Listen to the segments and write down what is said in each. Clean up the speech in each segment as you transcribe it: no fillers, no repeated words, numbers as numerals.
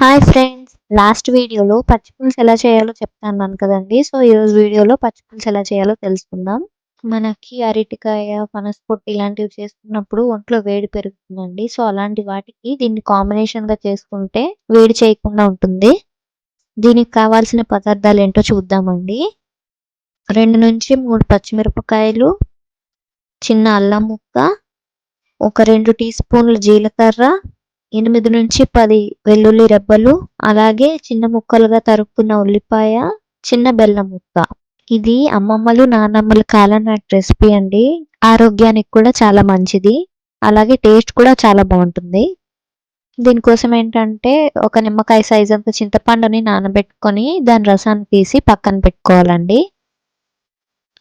Hi friends, last వీడియోలో పచ్చి పులుసు ఎలా చేయాలో చెప్తాను కదండి. సో ఈరోజు వీడియోలో పచ్చి పులుసు ఎలా చేయాలో తెలుసుకుందాం. మనకి అరటికాయ, పనసపొట్టు ఇలాంటివి చేసుకున్నప్పుడు ఒంట్లో వేడి పెరుగుతుందండి. సో అలాంటి వాటికి దీన్ని కాంబినేషన్గా చేసుకుంటే వేడి చేయకుండా ఉంటుంది. దీనికి కావాల్సిన పదార్థాలు ఏంటో చూద్దామండి. 2 నుంచి 3 పచ్చిమిరపకాయలు, చిన్న అల్లం ముక్క, ఒక 2 టీ స్పూన్ల జీలకర్ర, 8 నుంచి 10 వెల్లుల్లి రెబ్బలు, అలాగే చిన్న ముక్కలుగా తరుక్కున్న ఉల్లిపాయ, చిన్న బెల్లం ముక్క. ఇది అమ్మమ్మలు నానమ్మల కాలం నాటి రెసిపీ అండి. ఆరోగ్యానికి కూడా చాలా మంచిది, అలాగే టేస్ట్ కూడా చాలా బాగుంటుంది. దీనికోసం ఏంటంటే ఒక నిమ్మకాయ సైజ్ అంత చింతపండుని నానబెట్టుకొని దాని రసాన్ని తీసి పక్కన పెట్టుకోవాలండి.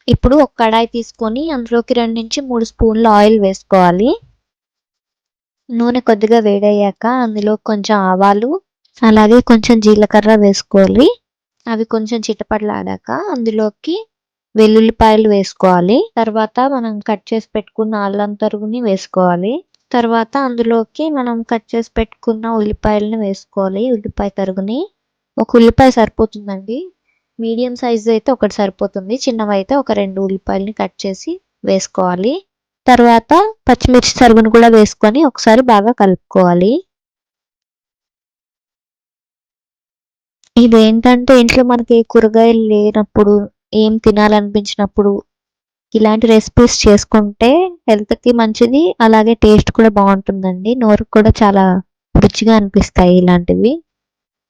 ఇప్పుడు ఒక కడాయి తీసుకొని అందులోకి 2 నుంచి 3 స్పూన్ల ఆయిల్ వేసుకోవాలి. నూనె కొద్దిగా వేడయ్యాక అందులో కొంచెం ఆవాలు, అలాగే కొంచెం జీలకర్ర వేసుకోవాలి. అవి కొంచెం చిటపటలాడాక అందులోకి వెల్లుల్లిపాయలు వేసుకోవాలి. తర్వాత మనం కట్ చేసి పెట్టుకున్న అల్లం తరుగుని వేసుకోవాలి. తర్వాత అందులోకి మనం కట్ చేసి పెట్టుకున్న ఉల్లిపాయలను వేసుకోవాలి. ఉల్లిపాయ తరుగుని ఒక ఉల్లిపాయ సరిపోతుందండి. మీడియం సైజు అయితే ఒకటి సరిపోతుంది, చిన్నవైతే ఒక 2 ఉల్లిపాయలని కట్ చేసి వేసుకోవాలి. తర్వాత పచ్చిమిర్చి తరుగును కూడా వేసుకొని ఒకసారి బాగా కలుపుకోవాలి. ఇదేంటంటే ఇంట్లో మనకి కూరగాయలు లేనప్పుడు, ఏం తినాలనిపించినప్పుడు ఇలాంటి రెసిపీస్ చేసుకుంటే హెల్త్కి మంచిది, అలాగే టేస్ట్ కూడా బాగుంటుందండి. నోరుకు కూడా చాలా రుచిగా అనిపిస్తాయి. ఇలాంటివి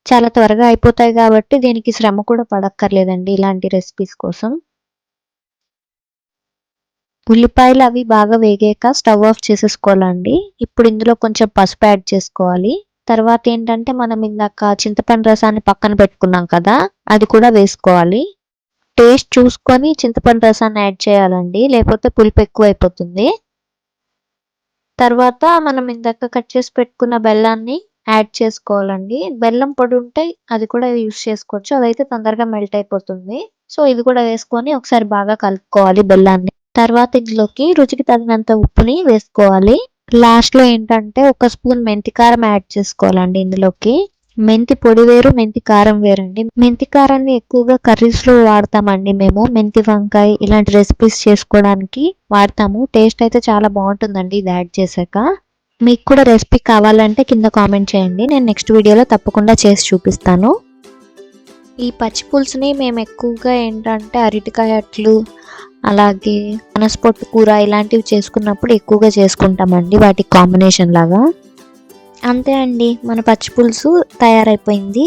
చాలా త్వరగా అయిపోతాయి కాబట్టి దీనికి శ్రమ కూడా పడక్కర్లేదండి ఇలాంటి రెసిపీస్ కోసం. ఉల్లిపాయలు అవి బాగా వేగాక స్టవ్ ఆఫ్ చేసేసుకోవాలండి. ఇప్పుడు ఇందులో కొంచెం పసుపు యాడ్ చేసుకోవాలి. తర్వాత ఏంటంటే మనం ఇందాక చింతపండు రసాన్ని పక్కన పెట్టుకున్నాం కదా, అది కూడా వేసుకోవాలి. టేస్ట్ చూసుకొని చింతపండు రసాన్ని యాడ్ చేయాలండి, లేకపోతే పులుపు ఎక్కువ అయిపోతుంది. తర్వాత మనం ఇందాక కట్ చేసి పెట్టుకున్న బెల్లాన్ని యాడ్ చేసుకోవాలండి. బెల్లం పొడి ఉంటే అది కూడా యూస్ చేసుకోవచ్చు, అదైతే తొందరగా మెల్ట్ అయిపోతుంది. సో ఇది కూడా వేసుకొని ఒకసారి బాగా కలుపుకోవాలి బెల్లాన్ని. తర్వాత ఇందులోకి రుచికి తగినంత ఉప్పుని వేసుకోవాలి. లాస్ట్లో ఏంటంటే ఒక స్పూన్ మెంతి కారం యాడ్ చేసుకోవాలండి ఇందులోకి. మెంతి పొడి వేరు, మెంతి కారం వేరండి. మెంతి కారాన్ని ఎక్కువగా కర్రీస్లో వాడతామండి మేము. మెంతి వంకాయ ఇలాంటి రెసిపీస్ చేసుకోవడానికి వాడతాము. టేస్ట్ అయితే చాలా బాగుంటుందండి ఇది యాడ్ చేశాక. మీకు కూడా రెసిపీ కావాలంటే కింద కామెంట్ చేయండి, నేను నెక్స్ట్ వీడియోలో తప్పకుండా చేసి చూపిస్తాను. ఈ పచ్చి పులుసుని మేము ఎక్కువగా ఏంటంటే అరటికాయ అట్లు, అలాగే పనసపొట్టు కూర ఇలాంటివి చేసుకున్నప్పుడు ఎక్కువగా చేసుకుంటామండి, వాటికి కాంబినేషన్ లాగా. అంతే అండి, మన పచ్చి పులుసు తయారైపోయింది.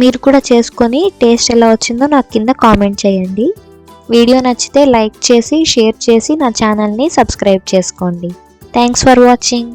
మీరు కూడా చేసుకొని టేస్ట్ ఎలా వచ్చిందో నాకు కింద కామెంట్ చేయండి. వీడియో నచ్చితే లైక్ చేసి షేర్ చేసి నా ఛానల్ని సబ్స్క్రైబ్ చేసుకోండి. Thanks for watching.